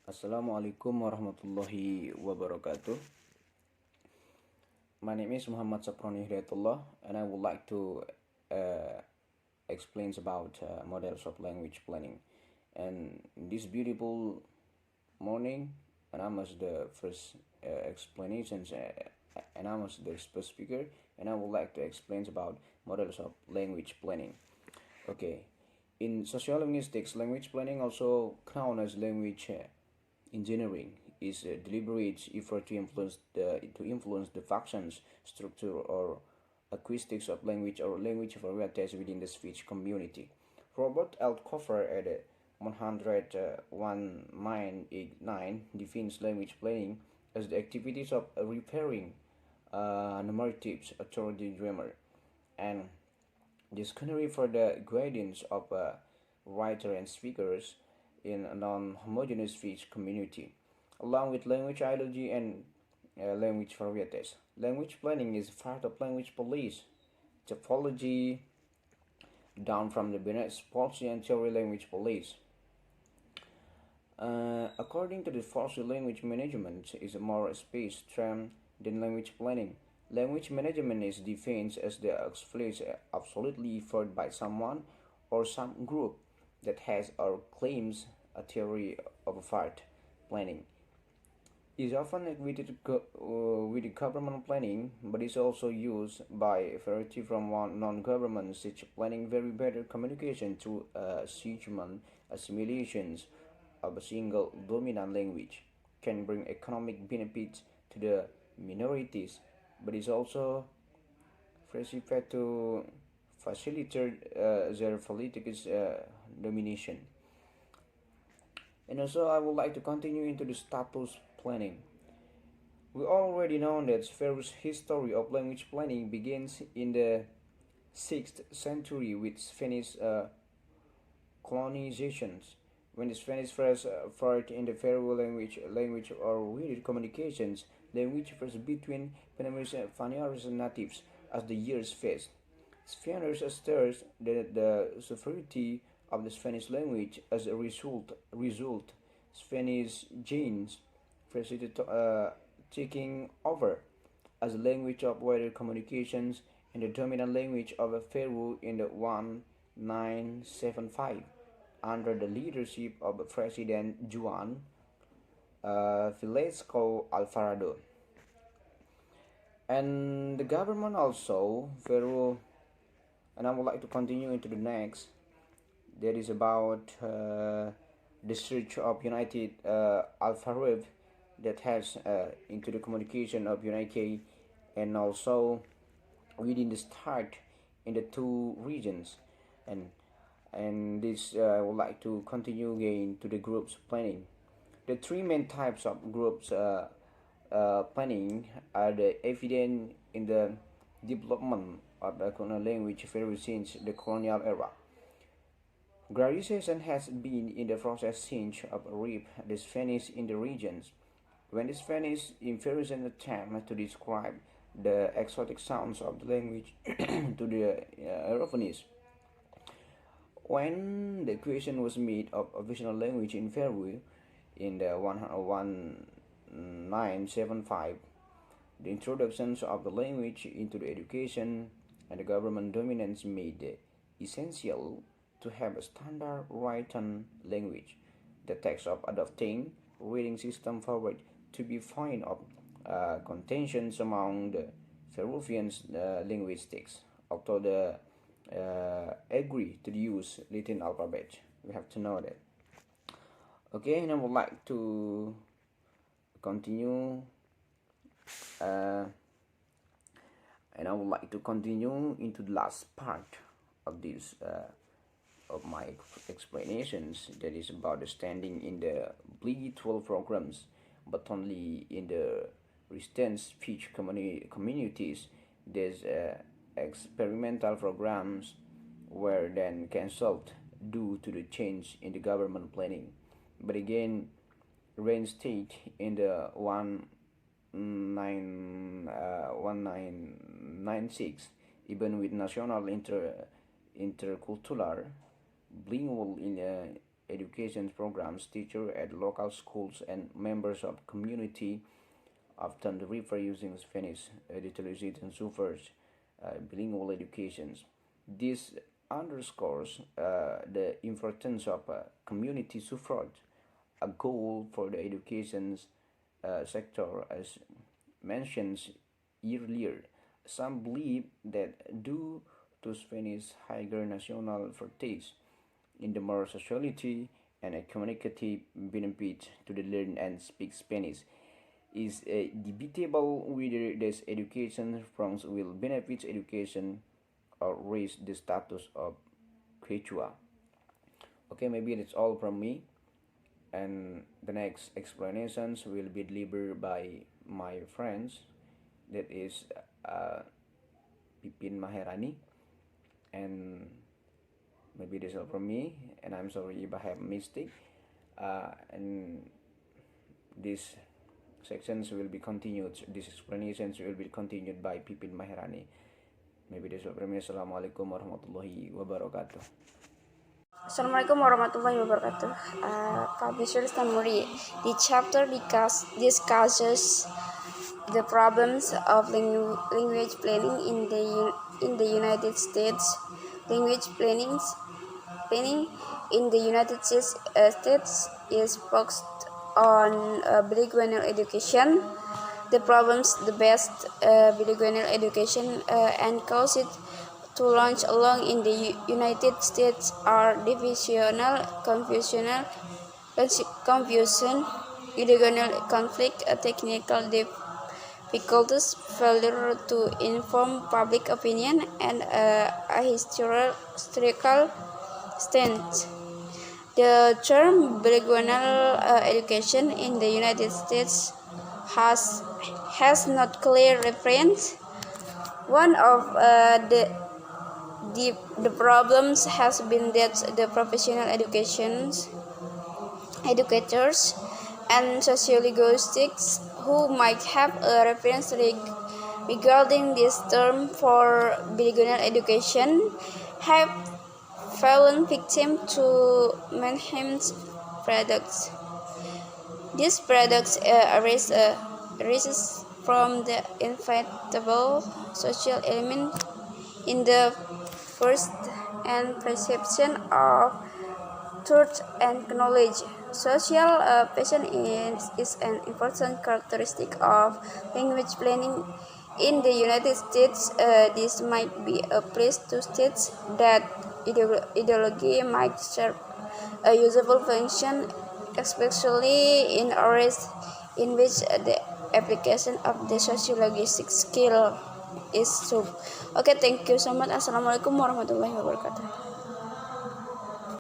Assalamualaikum warahmatullahi wabarakatuh. My name is Muhammad Saproni Hidayatullah, and I would like to uh, explain about models of language planning. And this beautiful morning, and I'm as the first explanations, and I'm as the first speaker, and I would like to explain about models of language planning. Okay, in sociolinguistics, language planning, also known as language engineering, is a deliberate effort to influence the functions, structure, or acoustics of language or language varieties within the speech community. Robert Althofer at 1989 defines language planning as the activities of repairing narratives authority grammar and dictionary for the guidance of writer and speakers in a non-homogeneous speech community, along with language ideology and language varieties. Language planning is part of language police, topology, down from the Bennett's policy and theory language police. According to the policy, language management is a more space term than language planning. Language management is defined as the exercise absolutely effort by someone or some group that has or claims a theory of art planning. Is often equated with government planning, but is also used by a variety from non-government such planning very better communication through segment assimilations of a single dominant language can bring economic benefits to the minorities, but is also facilitated to facilitate their political domination. And also, I would like to continue into the status planning. We already know that various history of language planning begins in the 6th century with Spanish colonizations. When the Spanish first fought in the Pharaoh language or weird communications, language first between Spaniards and natives as the years passed. Spaniards asserted the superiority of the Spanish language as a result Spanish genes proceeded taking over as a language of wider communications and the dominant language of a Pharaoh in the 1975 under the leadership of President Juan Velasco Alvarado. And the government also, Pharaoh, and I would like to continue into the next. That is about the search of United Alpharib that has into the communication of United and also within the start in the two regions and this I would like to continue again to the groups planning. The three main types of groups planning are the evident in the development of the colonial language very since the colonial era. Graduation has been in the process since of RIP the Spanish in the regions. When the Spanish in various attempt to describe the exotic sounds of the language to the Europeans. When the question was made of official language in Peru in the 1975, the introductions of the language into the education and the government dominance made it essential to have a standard written language. The text of adopting reading system forward to be fine of contentions among the Peruvian linguistics, although the agree to use Latin alphabet. We have to know that. Okay, and I would like to continue uh, into the last part of this of my explanations, that is about the standing in the BLE 12 programs, but only in the resistant speech communities. There's experimental programs were then cancelled due to the change in the government planning, but again reinstated in the 1996, even with national intercultural bilingual education programs, teachers at local schools, and members of community often refer using Spanish, digitalization suffers bilingual educations. This underscores the importance of community support, a goal for the education sector, as mentioned earlier. Some believe that due to Spanish higher national frontiers in the moral sociality and a communicative benefit to the learn and speak Spanish is debatable whether this education forms will benefit education or raise the status of Quechua. Okay, maybe that's all from me, and the next explanations will be delivered by my friends, that is Pipin Maherani, and maybe that's all from me, and I'm sorry if I have mistake, and these sections will be continued, these explanations will be continued by Pipin Maherani. Maybe that's all from me. Assalamualaikum warahmatullahi wabarakatuh. Assalamualaikum warahmatullahi wabarakatuh. Publisher summary. The chapter discusses the problems of language planning in the United States. Language planning in the United States is focused on bilingual education. The problems the best bilingual education and cause it to launch along in the United States are divisional, confusion, regional conflict, technical difficulties, failure to inform public opinion, and a historical stance. The term bilingual education in the United States has not clear reference. One of the problems has been that the professional educators and sociologists who might have a reference regarding this term for bilingual education have fallen victim to menegement products. These products arises from the inevitable social element in the first and perception of truth and knowledge. Social passion is an important characteristic of language planning in the United States. This might be a place to state that ideology might serve a useful function, especially in areas in which the application of the sociologistic skill is so. Okay, thank you so much. Assalamualaikum warahmatullahi wabarakatuh.